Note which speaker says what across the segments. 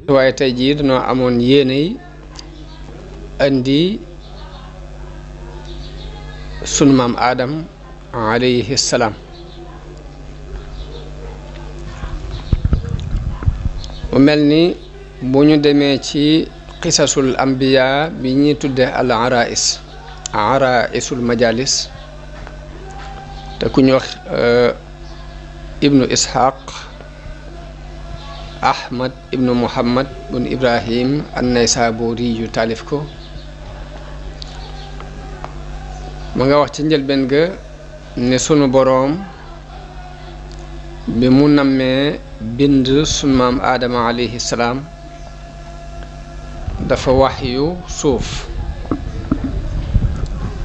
Speaker 1: waaye tey jii dañoo amoon yéene andi sunu maam Adam alayhi salaam mu mel ni bu ñu demee ci qisasul ambiya bi ñuy tudde al araisul majalis te ku ñu wax ibnu ishaq ahmad ibnu muhammad bun ibrahim an-naysaburi yu taalif ko ma nga wax ci njëlbeen ga ne sunu boroom bi mu nammee bind sunu maam aadama alayhi salaam dafa waxyu suuf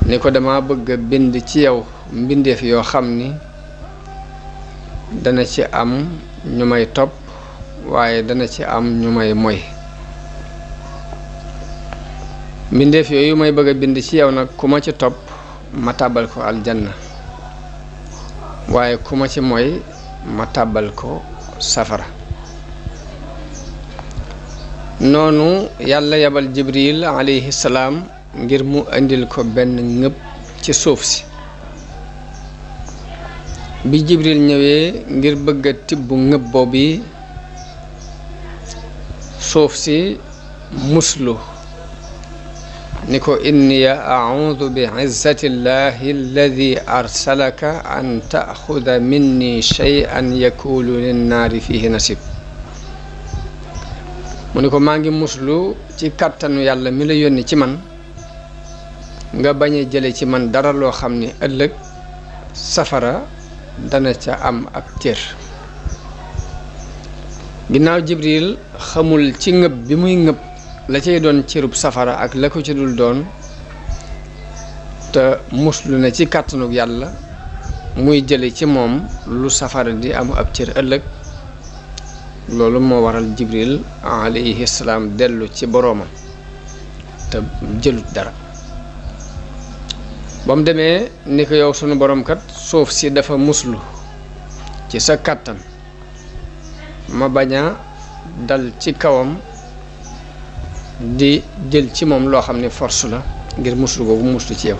Speaker 1: ni ko dama bëgg bind ci yow mbindeef yoo xam ni dana ci am ñu may topp waaye dana ci am ñu may moy mbindeef yooyu may bëgg a bind ci yow nag ku ma ci topp ma tàbbal ko aljanna waaye ku ma ci moy ma tàbbal ko safara noonu yàlla yabal jibril alayhi salaam ngir mu indil ko benn ngëb ci suuf si bi jibril ñëwee ngir bëgg a tibb ngëb boobu suuf si muslu ni ko inniya a'udhu bi izzati llahi alladi arsalaka an ta'khudha minni shay'an yakulu linnaari fihi nasib mu ni ko maa ngi muslu ci kàttanu yàlla mi la yónni ci man nga bañ a jële ci man dara loo xam ni ëllëg safara dana ca am ab cër ginnaaw jibril xamul ci ngëb bi muy ngëb la cay doon cërub safara ak la ko ci dul doon te muslu na ci kàttanug yàlla muy jële ci moom lu safara di am ab cër ëllëg loolu moo waral jibril alayhi salaam dellu ci boroomam te jëlut dara ba mu demee ni ko yow sunu boroom kat suuf si dafa muslu ci sa kàttan ma bañ a dal ci kawam di jël ci moom loo xam ne force la ngir muslu googu muslu ci yow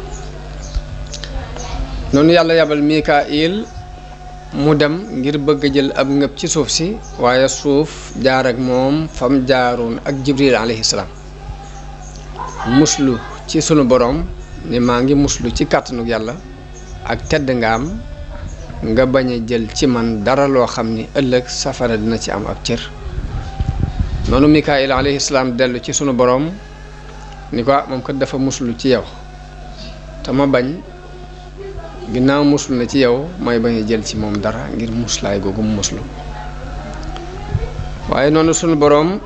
Speaker 1: noonu yàlla yabal Mikaayil mu dem ngir bëgg a jël ab ngëb ci suuf si waaye suuf jaar ak moom fam jaaroon ak jibril alayhi salaam muslu ci sunu boroom ni maa ngi muslu ci kàttanu yàlla ak tedd nga am nga bañ a jël ci man dara loo xam ni ëllëg safara dina ci am ab cër noonu Mikaayil alayhi salaam dellu ci sunu boroom ni ko moom kat dafa muslu ci yow te ma bañ ginnaaw muslu na ci yow may bañ a jël ci moom dara ngir muslaay googu mu muslu waaye noonu sunu boroom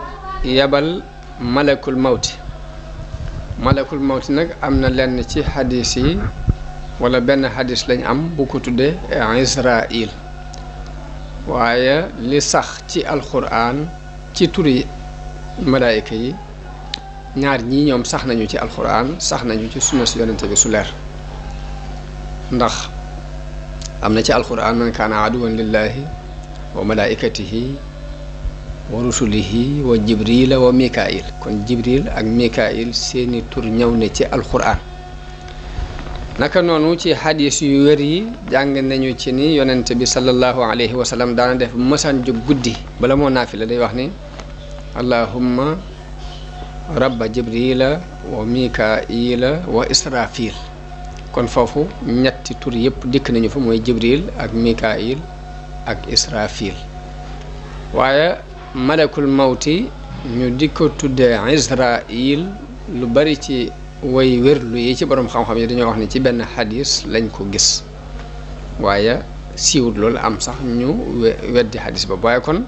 Speaker 1: yabal malakul mawti nag am na lenn ci xadis yi wala benn xadis lañ am bu ko tuddee Israil waaye li sax ci alxuraan ci turi malaayika yi ñaar ñii ñoom sax nañu ci alxuraan sax nañu ci sunna si yonente bi su leer ndax am na ci alxuraan man kaana aduwan lillahi wa malaikatihi wa rusulihi wa jibrila wa mikail kon jibril ak mikail seeni tur ñëw ne ci alxuraan naka noonu ci xadis yu wér yi jàng nañu ci ni yonente bi sallallahu alayhi wa sallam daana def mësaan jóg guddi bala moo naafila day wax ni allahumma rabba jibrila wa mikaila wa israfil kon foofu ñetti tur yëpp dikk nañu fa mooy jibril ak mikail ak israfil waaye malakul mawti ñu di ko tuddee Israil lu bari ci way wérlu yi ci borom xam-xam yi dañoo wax ne ci benn xadis lañ ko gis waaye siiwut loolu am sax ñu weddi xadis ba waaye kon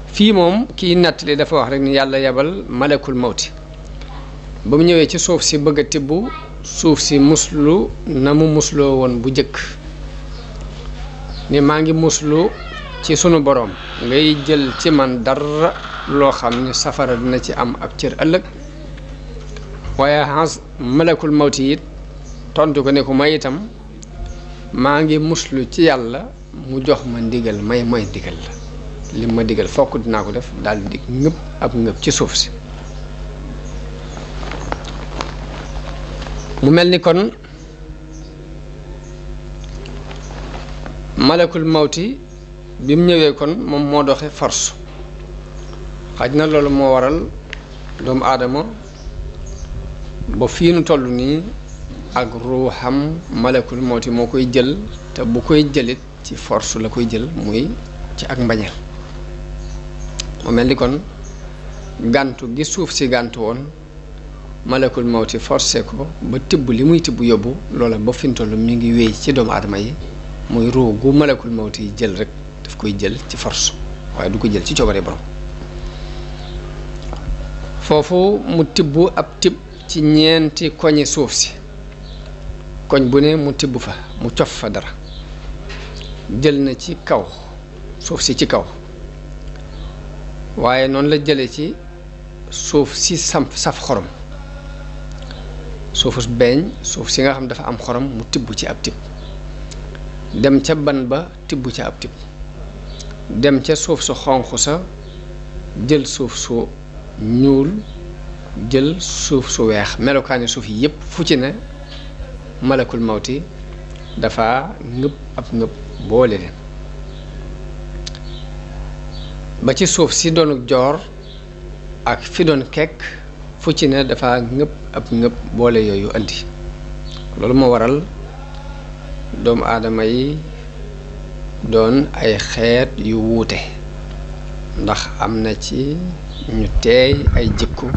Speaker 1: fii moom kii nettali dafa wax rek ni yàlla yebal malakul mawti ba mu ñëwee ci suuf si bëgg a tibb suuf si muslu na mu musloo woon bu jëkk ni maa ngi muslu ci sunu boroom ngay jël ci man dara loo xam ni safara dina ci am ab cër ëllëg waaye malakul mawti it tontu ko ne ko may itam maa ngi muslu ci yàlla mu jox ma ndigal may ndigal la li ma digal fokk dinaa ko def daal di ngëb ab ngëb ci suuf si mu mel ni kon malakul mawti bi mu ñëwee kon moom moo doxe force xaj na loolu moo waral doomu aadama ba fii nu toll nii ak ruuxam malakul mawti moo koy jël te bu koy jëlit ci force la koy jël muy ci ak mbañeel mu mel ni kon gàntu gi suuf si gàntu woon malakul mawti forcé ko ba tibb li muy tibb yóbbu loola ba fi mu toll mi ngi wéy ci doomu aadama yi muy ruu gu malakul mawti yi jël rek daf koy jël ci force waaye du ko jël ci coobare borom foofu mu tibb ab tibb ci ñeenti koñi suuf si koñ bu ne mu tibb fa mu cof fa dara jël na ci kaw suuf si ci kaw waaye noonu la jële ci suuf si saf xorom suufus beeñ suuf si nga xam dafa am xorom mu tibb ci ab tibb dem ca ban ba tibb ca ab tibb dem ca suuf su xonq sa jël suuf su ñuul jël suuf su weex melokaani suuf yi yépp fu ci ne malakul mawti dafa ngëb ab ngëb boole leen ba ci suuf si doon joor ak fi doon kekk fu ci ne dafa ngëb ab ngëb boole yooyu andi loolu moo waral doomu aadama yi doon ay xeet yu wuute ndax am na ci ñu teey ay jikko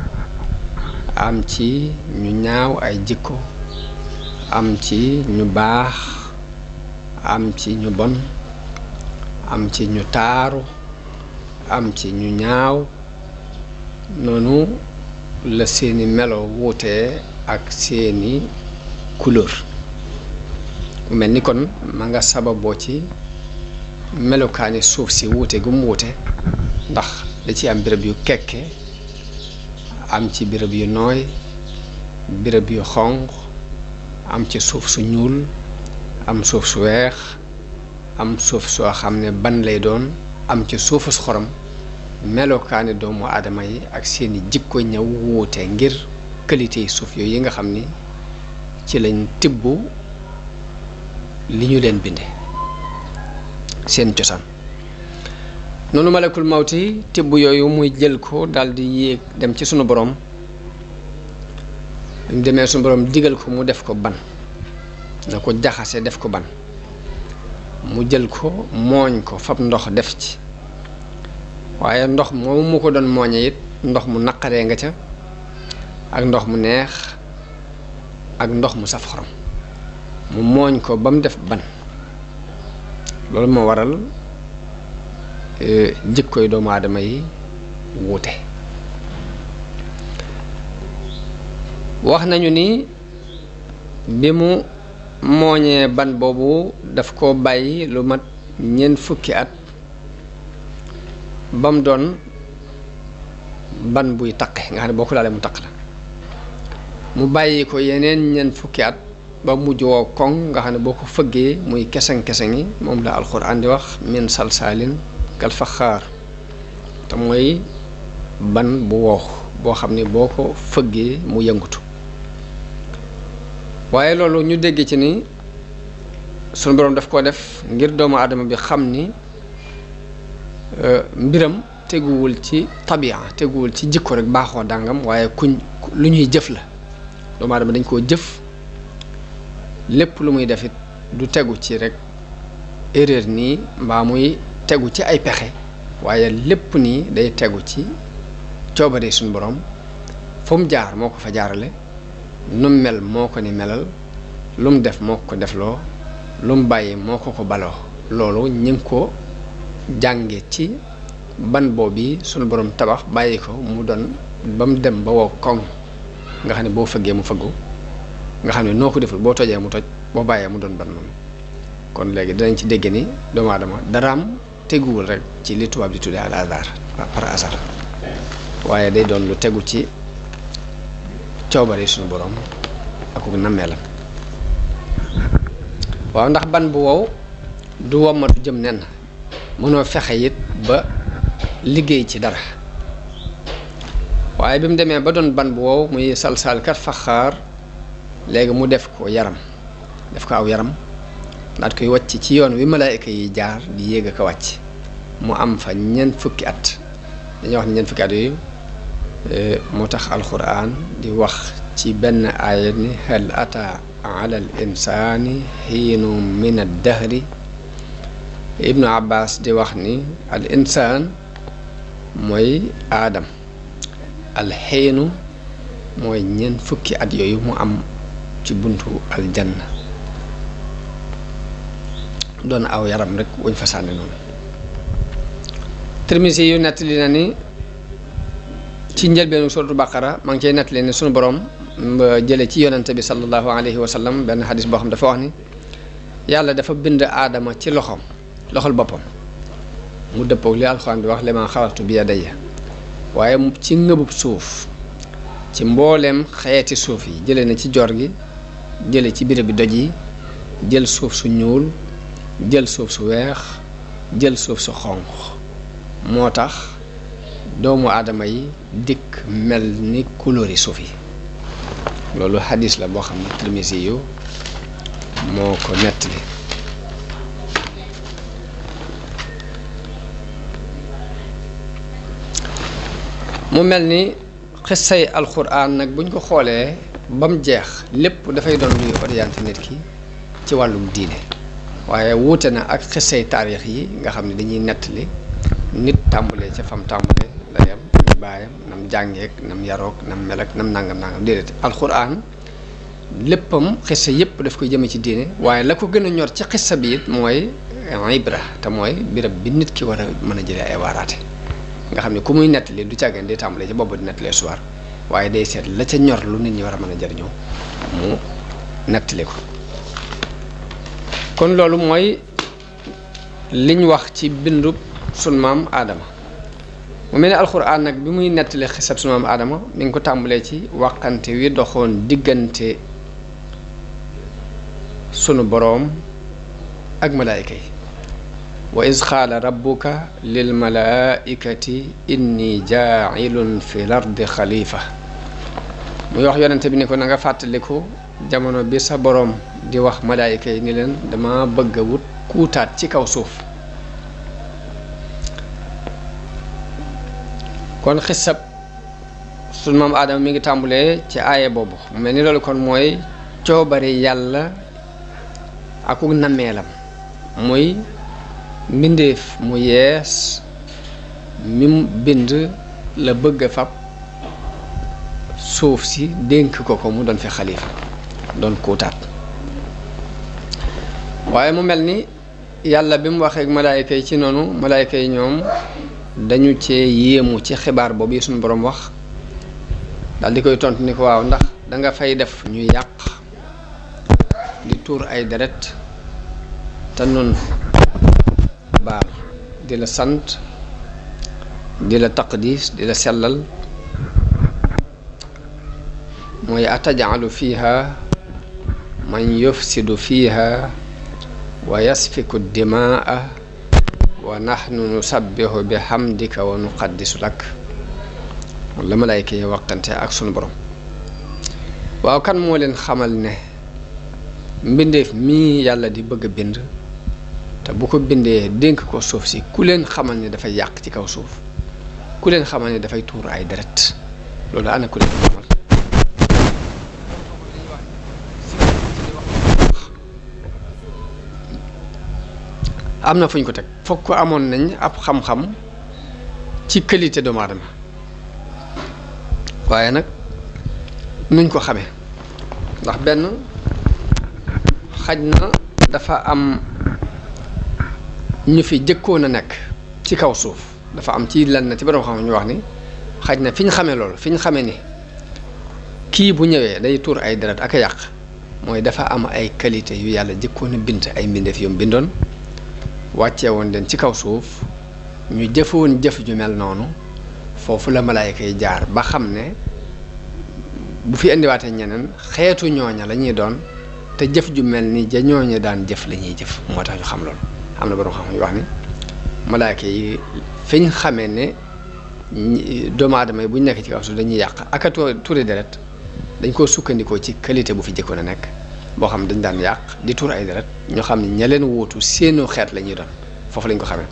Speaker 1: am ci ñu ñaaw ay jikko am ci ñu baax am ci ñu bon am ci ñu taaru am ci ñu ñaaw noonu la seeni melo wuutee ak seeni couleur mu mel ni kon ma nga sababoo ci melokaani suuf si wuute gu mu wuute ndax da ci am béréb yu kekke am ci béréb yu nooy béréb yu xonq am ci suuf su ñuul am suuf su weex am suuf soo xam ne ban lay doon am ci suufu su xorom melokaani doomu aadama yi ak seeni jikko ñëw wuute ngir qualité yi suuf yooyu yi nga xam ni ci lañ tibb li ñu leen binde seen cosaan noonu malakul mawti tibb yooyu muy jël ko daldi yéeg dem ci sunu borom mu demee sunu borom digal ko mu def ko ban na ko jaxase def ko ban mu jël ko mooñ ko fab ndox def ci waaye ndox moomu mu ko doon mooñe it ndox mu naqaree nga ca ak ndox mu neex ak ndox mu saf xorom mu mooñ ko ba mu def ban loolu moo waral jikkoy doomu aadama yi wuute wax nañu ni bi mu mooñee ban boobu daf ko bàyyi lu mat ñeent fukki at ba mu doon ban buy taqe nga xam ne boo ko laalee mu taq la mu bàyyi ko yeneen ñeent fukki at ba mujj woo koŋ nga xam ne boo ko fëggee muy keseng-keseng yi moom la alxuraan di wax min salsaalin kal faxaar te mooy ban bu wow boo xam ne boo ko fëggee mu yëngutu waaye loolu ñu dégg ci ni sunu boroom daf koo def ngir doomu aadama bi xam ni mbiram teguwul ci tabia teguwul ci jikko rek baaxoo dàngam waaye lu ñuy jëf la doomu aadama dañ koo jëf lépp lu muy defit du tegu ci rek erreur nii mbaa muy tegu ci ay pexe waaye lépp nii day tegu ci coobare suñu borom fu mu jaar moo ko fa jaarale lu mu mel moo ko ni melal lu mu def moo ko defloo lu mu bàyyi moo ko baloo loolu ñu ngi ko jànge ci ban boobu suñu borom tabax bàyyi ko mu doon ba mu dem ba wow koŋ nga xam ne boo fëggee mu fëggu nga xam ne noo ko deful boo tojee mu toj boo bàyyee mu doon ban moom kon léegi dinañ ci dégg ni doomu aadama daraam teguwul rek ci li tubaab di tuddee al hasard par hasard waaye day doon lu tegu ci coobare suñu borom ak ku nammeelam waaw ndax ban bu wow du wommatu jëm nen mënoo fexe it ba liggéey ci dara waaye bi mu demee ba doon ban bu wow muy salsal kat faxaar léegi mu def ko yaram def ko aw yaram daat koy wàcc ci yoon wi malaayika yi jaar di yéeg ak a wàcc mu am fa ñeent fukki at dañuy wax ne ñeent fukki at yooyu moo tax alquran di wax ci benn aaya ni hal ata ala al insani xiinu min ad dahri ibnu abbas di wax ni al insaan mooy aadam al xiinu mooy ñeent fukki at yooyu mu am ci buntu aljanna doon aw yaram rek wuñ fa sànni noonu Tirmisi yu nettali na ni ci njëlbeenu suratu baqara maa ngi cay nettali ne sunu borom jële ci yonente bi sallallahu alayhi wa sallam benn xadis boo xam dafa wax ni yàlla dafa bind aadama ci loxol boppam mu dëppoog li alxuraan di wax li ma xalaqtu bi yadayya waaye ci ngëbub suuf ci mbooleem xeeti suuf yi jële na ci jor gi jële ci béréb bi doj yi jël suuf su ñuul jël suuf su weex jël suuf su xonq moo tax doomu aadama yi dikk mel ni couleur yi suuf yi loolu xadis la boo xam ne Tirmisi yu moo ko nettali mu mel ni xissay alxuraan nag buñ ko xoolee ba mu jeex lépp dafay doon luy orienté nit ki ci wàllum diine waaye wuute na ak xissay taarix yi nga xam ne dañuy nettali nit tàmbalee ca fam tàmbalee la yem nam baayam nam jàngeek nam yarook nam melak nam nangam déedéet alxuraan léppam xissa yépp daf koy jëme ci diine waaye la ko gën a ñor ci xissa bi it mooy ibra te mooy birab bi nit ki war a mën a jëlee ay waaraate nga xam ne ku muy nettali du càggeen day tàmbalee ci boobu di nettalee soir waaye day seet la ca ñor lu nit ñi war a mën a jëriñoo mu nettali ko kon loolu mooy liñ wax ci bindu sun maam aadama mu mel ne alxuraan nag bi muy nettali xisab sun maam aadama mi ngi ko tàmbalee ci waxante wi doxoon diggante sunu boroom ak malaayika yi wa iz qaala rabbuka lil malaaikati inni jaa'ilun fil ardi xalifa muy wax yonente bi ni ko na nga fàttaliku jamono bi sa boroom di wax malaayika yi ni leen dama bëgg a wut kuutaat ci kaw suuf kon xisab sunu maam aadama mi ngi tàmbulee ci aaye boobu mu mel ni loolu kon mooy coobari yàlla aku nammeelam muy mbindeef mu yees mi bind la bëgg a fab suuf si dénk ko mu doon fi xalifa doon kuutaat waaye mu mel ni yàlla bi mu waxee ak malaayika yi ci noonu malaayika yi ñoom dañu cee yéemu ci xibaar boobu yi suñu boroom wax daal di koy tontu ni ko waaw ndax danga fay def ñu yàq di tuur ay deret te nun baal di la sant di la taqdis di la sellal mooy atajalu fiha man yufsidu fiha wa yasfiku dimaa wa nahnu nusabbihu bi hamdika wa nuqaddisu lak la malaayka yi waxtante ak sunu borom waaw kan moo leen xamal ne mbindeef mii yàlla di bëgg a bind te bu ko bindee dénk ko suuf si ku leen xamal ne dafay yàq ci kaw suuf ku leen xamal ne dafay tuur ay deret loolu ana ku leen xamal am na fu ñu ko teg foog ko amoon nañ ab xam-xam ci qualité doomu aadama waaye nag nuñ ko xamee ndax benn xaj na dafa am ñu fi jëkkoon a nekk ci kaw suuf dafa am ci lenn ci borom xam ñu wax ni xaj na fi ñu xamee loolu fi ñu xamee ni kii bu ñëwee day tuur ay deret ak a yàq mooy dafa am ay qualité yu yàlla jëkkoon a bind ay mbindeef yu mu bindoon wàccee woon leen ci kaw suuf ñu jëfoon jëf ju mel noonu foofu la malaayka yi jaar ba xam ne bu fi indiwaatee ñeneen xeetu ñooña la ñuy doon te jëf ju mel ni ja ñooña daan jëf la ñuy jëf moo tax ñu xam loolu am na borom xam ñu wax ni malaaka yi fiñ xamee ne doomu aadama yi buñ nekk ci kaw suuf dañuy yàq ak a tuuri deret dañ koo sukkandikoo ci qualité bu fi jëkkoon a nekk boo xam dañ daan yàq di tuur ay deret ñoo xam ne ña leen wuutu seenu xeet la ñuy doon foofu lañ ko xamee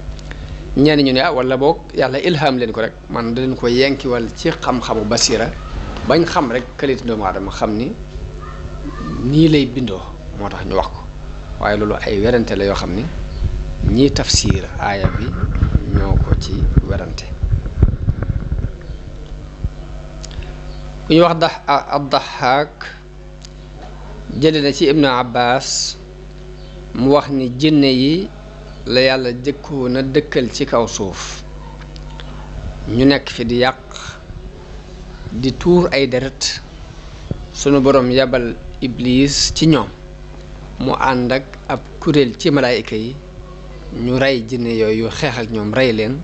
Speaker 1: ñenn ñu ne wala boog yàlla ilham leen ko rek man da leen ko yenkiwal ci xam-xamu basira bañ xam rek qualité doomu aadama xam ni nii lay bindoo moo tax ñu wax ko waaye loolu ay werante la yoo xam ni ñii tafsir aaya bi ñoo ko ci werante bu ñu wax ad-Dahhaak jële na ci Ibnu Abbas mu wax ni jinne yi la yàlla jëkkoon a dëkkal ci kaw suuf ñu nekk fi di yàq di tuur ay deret sunu borom yabal Iblis ci ñoom mu ànd ak ab kuréel ci malaayika yi ñu rey jinne yooyu xeex ak ñoom rey leen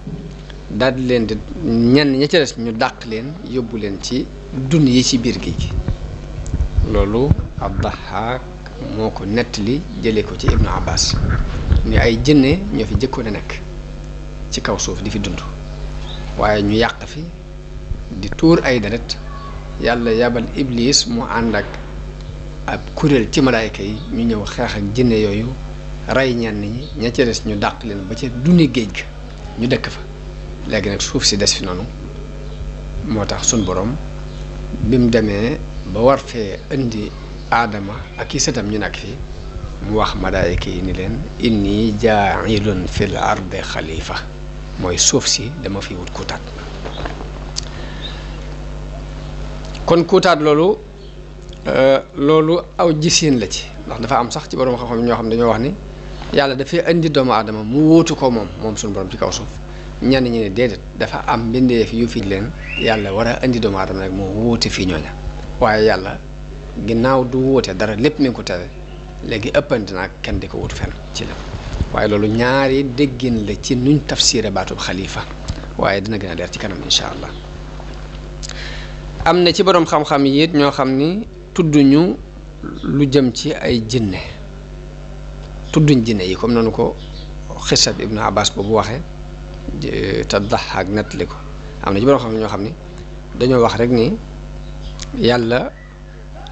Speaker 1: daal di leen di ñenn ña ca des ñu dàq leen yóbbu leen ci dun yi ci biir géej gi loolu ad-Dahhaak moo ko nettali jëlee ko ci Ibnu Abbas ni ay jinne ñoo fi jëkkoon a nekk ci kaw suuf di fi dund waaye ñu yàq fi di tuur ay deret yàlla yabal Iblis mu ànd ak ab kuréel ci malaayka yi ñu ñëw xeex ak jinne yooyu rey ñenn ñi ña ca des ñu dàq leen ba ca duni géej ga ñu dëkk fa léegi nag suuf si des fi noonu moo tax sun borom bi mu demee ba war fee indi aadama ak i sëtam ñu nekk fi mu wax malaayka yi ni leen inni jaa'ilun fil ardi xalifa mooy suuf si dama fi wut kuutaat kon kuutaat loolu aw gisiin la ci ndax dafa am sax ci borom xam-xam ñoo xam dañoo wax ni yàlla dafay indi doomu aadama mu wóotu ko moom suñu borom ci kaw suuf ñenn ñi ne déedéet dafa am mbindeef yu fi leen yàlla war a indi doomu aadama rek moo wóote fii ñooña waaye yàlla ginnaaw du wóote dara lépp mi ngi ko tere léegi ëppante naag kenn di ko wóotu fenn ci la waaye loolu ñaari déggin la ci nuñ tafsiré baatub xalifa waaye dina gën a leer ci kanam incha allah am na ci borom xam-xam yi it ñoo xam ni tudduñu lu jëm ci ay jinne tudduñ jinne yi comme noonu ko xisab Ibnu Abbas boobu waxee te Dahhaak nettali ko am na ci borom xam ñoo xam ni dañoo wax rek ni yàlla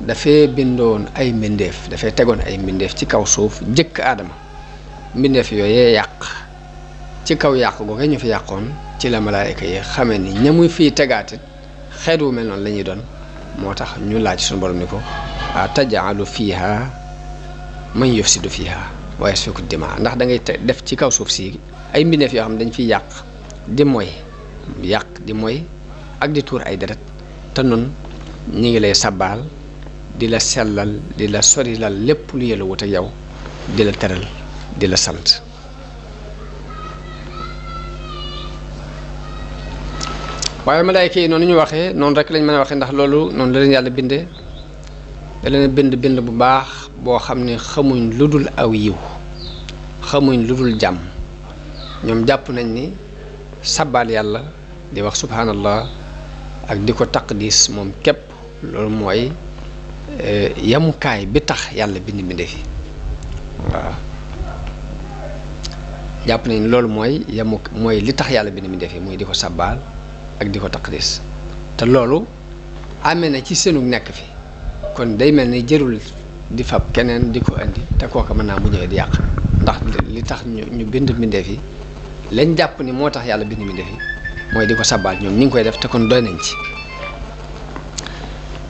Speaker 1: dafay bindoon ay mbindeef dafay tegoon ay mbindeef ci kaw suuf jëkk aadama mbindeef yooyee yàq ci kaw yàq googu ñu fi yàqoon ci la malaayka yi xamee ni ñamuy fii tegaatit xeet wu mel noonu la ñuy doon moo tax ñu laaj suñu borom ni ko taj'alu fiiha man yufsidu fiiha wa yasfiku dimaa ndax da ngay def ci kaw suuf si ay mbindeef yoo xam dañ fiy yàq di moy ak di tuur ay deret te nun ñi ngi lay sabbaal di la sellal di la sorilal lépp lu yella wut ak yow di la teral di la sant waaye malaayka yi noonu ñu waxee noonu rek lañ mën a waxee ndax loolu noonu la leen yàlla bindee da leen bind bu baax boo xam ne xamuñ lu dul aw yiw xamuñ lu dul jàmm ñoom jàpp nañ ni sabbaal yàlla di wax subhanallah ak di ko taqdis moom képp loolu mooy yamukaay bi tax yàlla bind fi waaw jàpp nañ loolu mooy li tax yàlla bind fi muy di ko sabbaal ak di ko taqdis te loolu amee na ci seenu nekk fi kon day mel ni jërul di fab keneen di ko indi te kooka mën naa bu ñëwee di yàq ndax li tax ñu bind mbindeef yi lañ jàpp ni moo tax yàlla bind mbindeef yi mooy di ko sabbaal ñoom ñu ngi koy def te kon doy nañ ci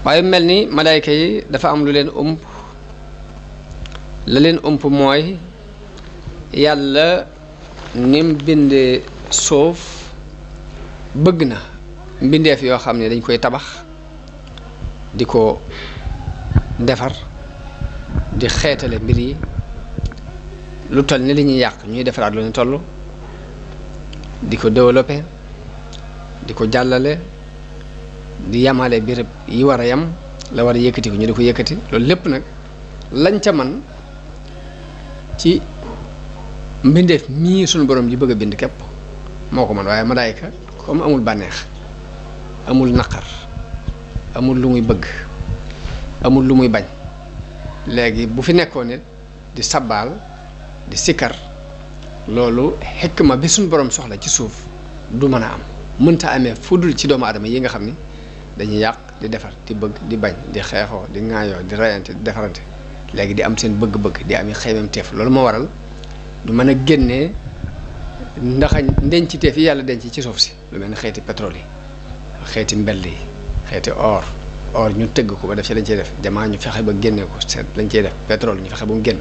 Speaker 1: waaye mel ni malaayka yi dafa am lu leen la leen mooy yàlla nim bindee suuf bëgg na mbindeef yoo xam ne dañ koy tabax di ko defar di xeetale mbir yi lu toll ni li ñuy yàq ñuy defaraat lu ñu toll di ko développé di ko jàllale di yamale béréb yi war a yam la war a yëkkati ko ñu di ko yëkkati loolu lépp nag lañ ca man ci mbindeef mii suñu borom ji bëgg a bind képp moo ko man waaye malaayka comme amul bànneex amul naqar amul lu muy bëgg amul lu muy bañ léegi bu fi nekkoon nit di sabbaal di sikkar loolu xikma bi suñ borom soxla ci suuf du mën a am mënta amee fudul ci doomu aadama yi nga xam ni dañuy yàq di defar di bëgg di bañ di xeexoo di ŋaayoo di rayante di defarante léegi di am seen bëgg-bëgg di am xeymam teef loolu moo waral du mën a génnee ndaxañ ndenciteef yi yàlla denc ci suuf si lu mel ni xeeti pétrole yi xeeti mbell yi xeeti or ñu tëgg ko ba def ci lañ cey def jamaa ñu fexe ba génne ko seet lañ cey def pétrole ñu fexe ba mu génn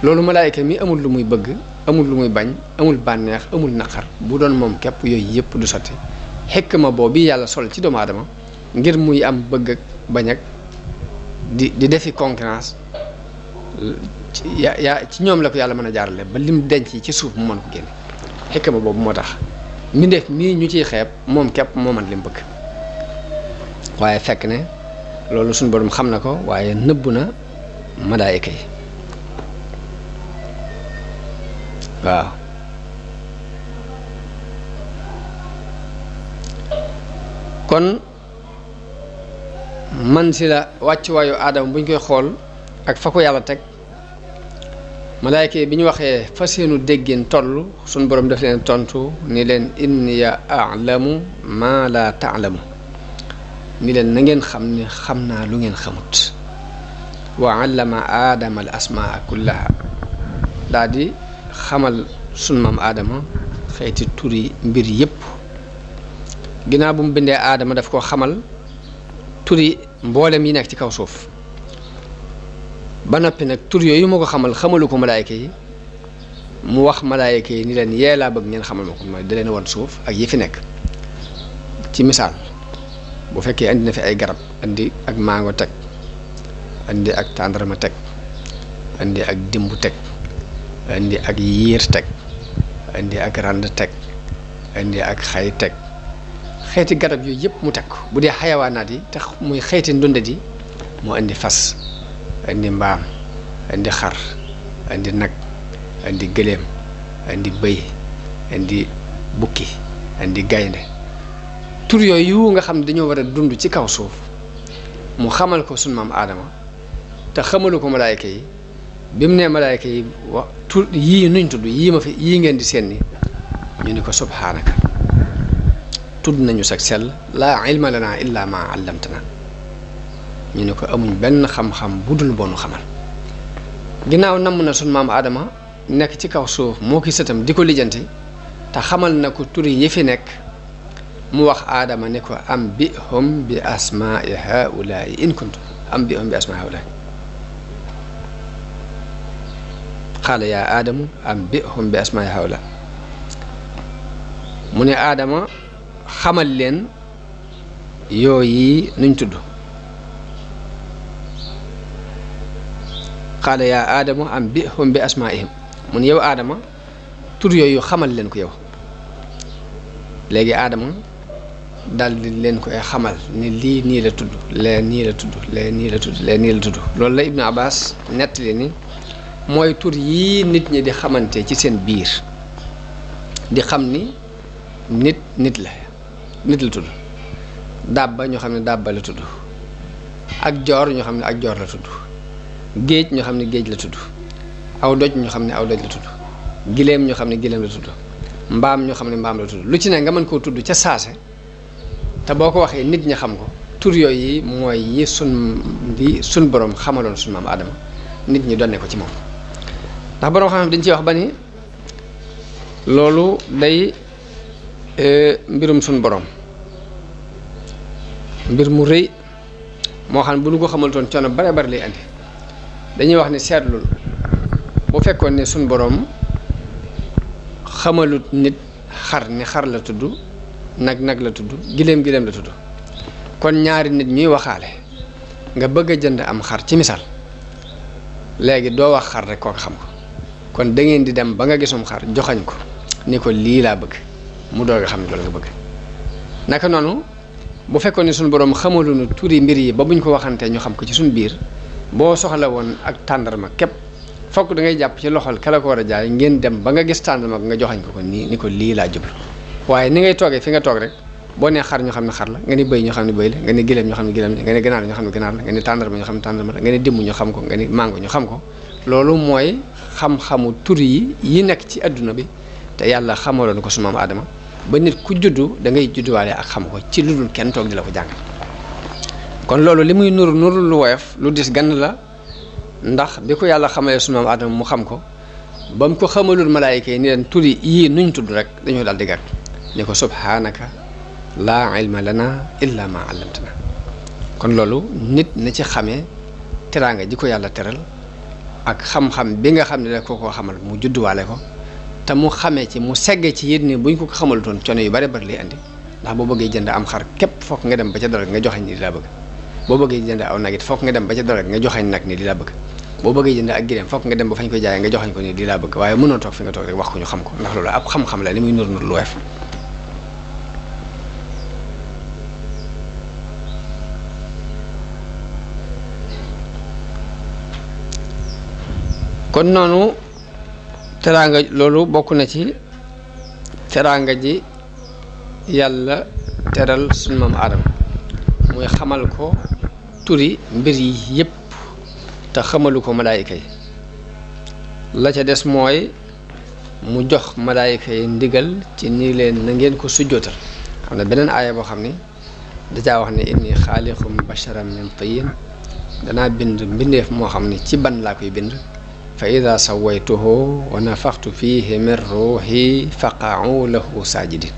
Speaker 1: loolu malaayika mi amul lu muy bëgg amul lu muy bañ amul bànneex amul naqar bu doon moom képp yooyu yëpp du sotti xikma boobu yàlla sol ci doomu aadama ngir muy am bëgg ak bañ ak di defi concurrence ci ñoom la ko yàlla mën a jaarale ba lim denc ci suuf mu mën ko génne xikma boobu moo tax mbindeef mii ñu ciy xeeb moom képp moo mën lim bëgg waaye fekk ne loolu suñu borom xam na ko waaye nëbbu na malaayika yi waaw kon man si la wàccuwaayu aadama bu ñu koy xool ak fa ko yàlla teg malaayka yi bi ñu waxee fa seenu déggin toll suñ borom daf leen tontu ni leen inni a'lamu ma la ta'lamu ni leen na ngeen xam ne xam naa lu ngeen xamut wa allama aadama al asmaa kullaha daa di xamal sun maam aadama xeeti turi mbir yépp ginnaaw bu mu bindee aadama daf koo xamal turi mboolem yi nekk ci kaw suuf ba noppi nag tur yooyu moo ko xamal xamalu ko malaayka yi mu wax malaayka yi ni leen yee laa bëgg ngeen xamal ma ko mooy da leen wan suuf ak yi fi nekk ci misaal bu fekkee andi na fi ay garab andi ak mango teg andi ak tàndarma teg andi ak dimbu teg andi ak yiir teg andi ak rand teg andi ak xay teg xeeti garab yooyu yëpp mu teg ko bu dee xayawaanaat yi tax muy xeeti ndundat yi mu andi fas andi mbaam andi xar andi nag andi gëléem andi bëy andi bukki andi gaynde tur yooyu nga xam ne dañoo war a dund ci kaw suuf mu xamal ko sunu maam aadama te xamalu ko malaayka yi bi mu nee malaayka yi wa tur yii nuñ tudd yii ngeen di seen ni ñu ni ko subhaanaka tudd nañu sag sell laa ilma lana illa ma allamtana ñu ne ko amuñ benn xam-xam bu dul boonu xamal ginnaaw namm na sunu maam aadama nekk ci kaw suuf moo ki sëtam di ko lijjanti te xamal na ko turi yi fi nekk mu wax aadama ne ko am bi hum bi asmaai haulaai in kuntum am bi hum bi asmaai haulaai xaala yaa aadamu am bi hum bi asmaai haulaai mu ne aadama xamal leen yooyi nuñ tudd xaala yaa aadama am bi hum bi asmaihim mu ne yow aadama tur yooyu xamal leen ko yow léegi aadama daal di leen koy xamal ni lii nii la tudd lee nii la tudd lee nii la tudd lee nii la tudd loolu la Ibnu Abbas nettali ni mooy tur yii nit ñi di xamante ci seen biir di xam ni nit la tudd dàbba ñoo xam ne dàbba la tudd ak joor ñoo xam ne ak joor la tudd géej ñoo xam ne géej la tudd aw doj ñoo xam ne aw doj la tudd giléem ñoo xam ne giléem la tudd mbaam ñoo xam ne mbaam la tudd lu ci ne nga mën koo tudd ca saase te boo ko waxee nit ñi xam ko tur yooyu mooy yi sun borom xamaloon sun maam Adama nit ñi donne ko ci moom ndax borom xam-xam dañ ciy wax ba ni loolu day mbirum sun borom mbir mu rëy moo xam ne bu ñu ko xamaltoon coono bare bare lay andi dañuy wax ni seetlul bu fekkoon ne sun borom xamalut nit xar ni xar la tudd nag la tudd giléem la tudd kon ñaari nit ñuy waxaale nga bëgg a jënd am xar ci misaal léegi doo wax xar rek kooku xam ko kon da ngeen di dem ba nga gisum xar joxañ ko ni ko lii laa bëgg mu doog a xam ne loolu nga bëgg naka noonu bu fekkoon ne suñu borom xamaluñu turi mbir yi ba buñ ko waxantee ñu xam ko ci suñu biir boo soxla woon ak tàndarma képp fokk da ngay jàpp ci loxol kala ko war a jaay ngeen dem ba nga gis tàndarma nga joxañ ko nii ni ko lii laa jublu waaye ni ngay toogee fi nga toog rek boo nee xar ñu xam ne xar la nga ni bëy ñu xam ne bëy la nga ni giléem ñu xam ne giléem la nga ni ganaar ñu xam ne ganaar la nga ni tàndarma ñu xam ne tàndarma la nga ni dimm ñu xam ko nga ni mango ñu xam ko loolu mooy xam-xamu tur yi nekk ci adduna bi te yàlla xamaloon ko sunu maam Adama ba nit ku juddu da ngay judduwaale ak xam ko ci lu dul kenn toog di la ko jàng kon loolu li muy nuru lu woyof lu dis gann la ndax bi ko yàlla xamalee sunu maam Adama mu xam ko ba mu ko xamalul malaayika yi ni leen turi yii nuñ tudd rek dañoo daal di gàtt ni ko subhaanaka laa ilma lana illa ma allamtana kon loolu nit na ci xamee teraanga ji ko yàlla teral ak xam-xam bi nga xam ne da ko xamal mu judduwaale ko te mu xamee ci mu segge ci yit ni buñ ko xamalutoon coono yu bari bari lay andi ndax boo bëggee jënd am xar képp fokk nga dem ba ca dara nga joxañ ni di laa bëgg boo bëggee jënd aw nag it fokk nga dem ba ca dara nga joxañ nag ni di laa bëgg boo bëggee jënd ak gileem fokk nga dem ba fañ koy jaayee nga joxañ ko ni di laa bëgg waaye mënoo toog fi nga toog rek wax ko ñu xam ko ndax loolu ab xam-xam la ni muy nur lu weef kon noonu teraanga loolu bokk na ci teraanga ji yàlla teral sunu maam Aadama muy xamal ko turi mbir yi yépp te xamalu ko malaayika yi la ca des mooy mu jox malaayika yi ndigal ci ni leen na ngeen ko sujjootal xam ne beneen aaya boo xam ni dajaa wax ne inni xaaliqum basharan min tiin danaa bind mbindeef moo xam ni ci ban laa koy bind fa ida sawaytuhu wa nafaxtu fihi min ruuxi faqa'u lahu saajidin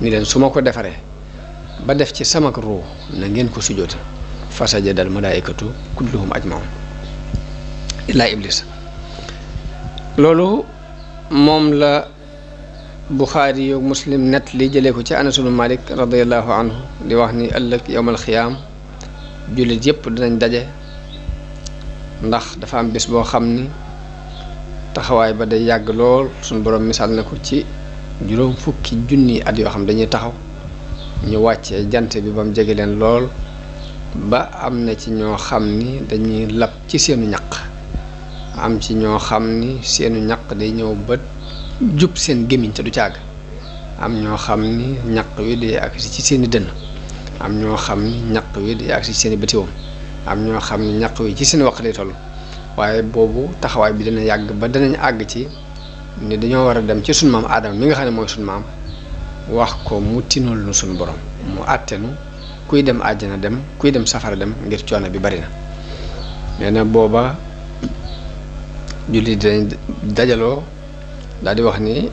Speaker 1: ni leen su ma ko defaree ba def ci samak ruux na ngeen ko sujjootal fa sajadal malaayikatu kulluhum ajmaun illaa iblis loolu moom la Buxaari yu Muslim net li jëlee ko ci Anas ibn Malik radiyallahu anhu di wax ni ëllëg yowmal xiyaam jullit yépp dinañ daje ndax dafa am bés boo xam ni taxawaay ba day yàgg lool suñu borom misaal na ko ci juróom fukki junni at yoo xam dañuy taxaw ñu wàccee jant bi ba mu jege leen lool ba am na ci ñoo xam ni dañuy lab ci seenu ñaq am ci ñoo xam ni seenu ñaq day ñëw ba jub seen gémmiñ te du càgg am ñoo xam ni ñaq wi day agsi ci seeni dënn am ñoo xam ni ñaq wi day agsi ci seeni bëtiwoom am ñoo xam ni ñaq wi ci seen waq lay toll waaye boobu taxawaay bi dana yàgg ba danañ àgg ci ni dañoo war a dem ci sunu maam Aadama mi nga xam ne mooy sunu maam wax ko mu tinul nu sunu borom mu àttenu kuy dem àjjana dem kuy dem safara dem ngir coono bi bari na nee na booba julli dinañ dajaloo daal di wax ni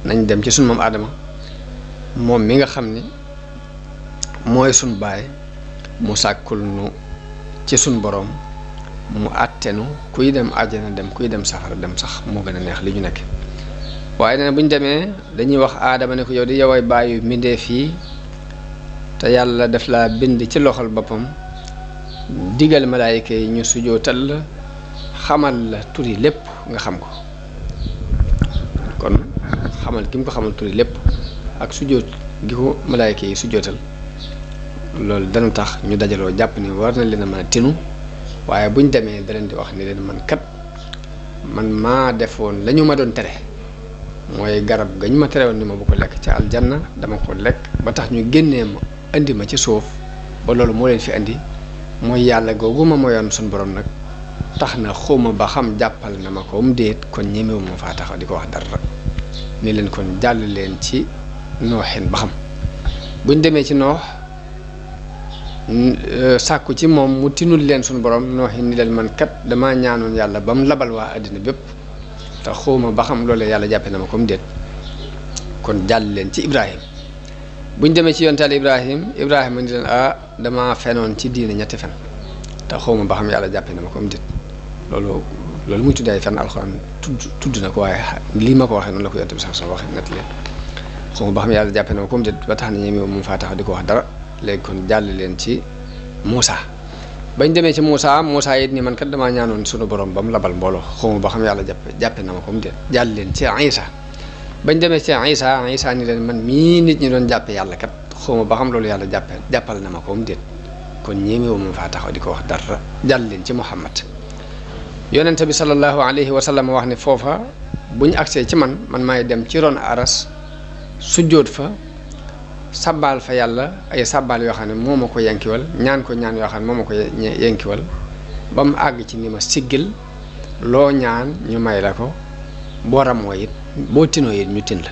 Speaker 1: nañ dem ci sunu maam Aadama moom mi nga xam ni mooy sunu baay mu sàkkul nu ci sunu borom mu àttenu kuy dem àjjana dem kuy dem safara dem sax moo gën a neex li ñu nekk waaye nee na bu ñu demee dañuy wax Aadama ne ko yow di yoway bàyyi mbindeef yi te yàlla daf laa bind ci loxol boppam digal malaayika yi ñu sujootal la xamal la turi lépp nga xam ko kon xamal ki mu ko xamal turi lépp ak sujoot gi ko malaayika yi sujootal loolu dana tax ñu dajaloo jàpp ni war na leen a mën a tinu waaye buñ demee da leen di wax ni leen man kat man maa defoon la ñu ma doon tere mooy garab gañ ma tere woon ni ma bu ko lekk ca aljanna dama ko lekk ba tax ñu génnee ma indi ma ci suuf ba loolu moo leen fi indi mooy yàlla googu ma moyoon suñu borom nag tax na xawma ba xam jàppal na ma ko mu déet kon ñemewu ma faa taxaw di ko wax dara ni leen kon jàll leen ci nooxin ba xam buñ demee ci noox sàkku ci moom mu tinul leen suñu borom nooxin ni leen man kat damaa ñaanoon yàlla ba mu labal waa àddina bépp te xawma ba xam loolee yàlla jàppe na ma ko mu déet kon jàll leen ci Ibrahim buñ demee ci yontaal Ibrahima ni leen dama fenoon ci diine ñetti fen te xawma ba xam yàlla jàppe na ma ko mu déet loolu muy tuddee fen alxuraan tudd na ko waaye lii ma ko waxee noonu la ko yonte bi sax soo waxee nett leen xawma ba xam yàlla jàppe na ma ko mu déet ba tax na ñemewu mu faa taxaw di ko wax dara léegi kon jàll leen ci Moussa bañ demee ci Moussa it ni man kat damaa ñaanoon sunu borom ba mu labal mbooloo xawma ba xam yàlla jàppe na ma ko mu déet jàll leen ci Isa bañ demee ci Isa ni leen man mii nit ñi doon jàppe yàlla kat xawma ba xam loolu yàlla jàppal na ma ko mu déet kon ñemewu ma faa taxaw di ko wax dara jàll leen ci Muhammad yonente bi sallallahu alayhi wa sallam wax ne foofa buñ agsee ci man maay dem ci ron aras sujjóot fa sabbaal fa yàlla ay sabbaal yoo xam ne moo ma ko yenkiwal ñaan ko ñaan yoo xam ne moo ma ko yenkiwal ba mu àgg ci ni ma siggil loo ñaan ñu may la ko boo ramoo it boo tinoo it ñu tin la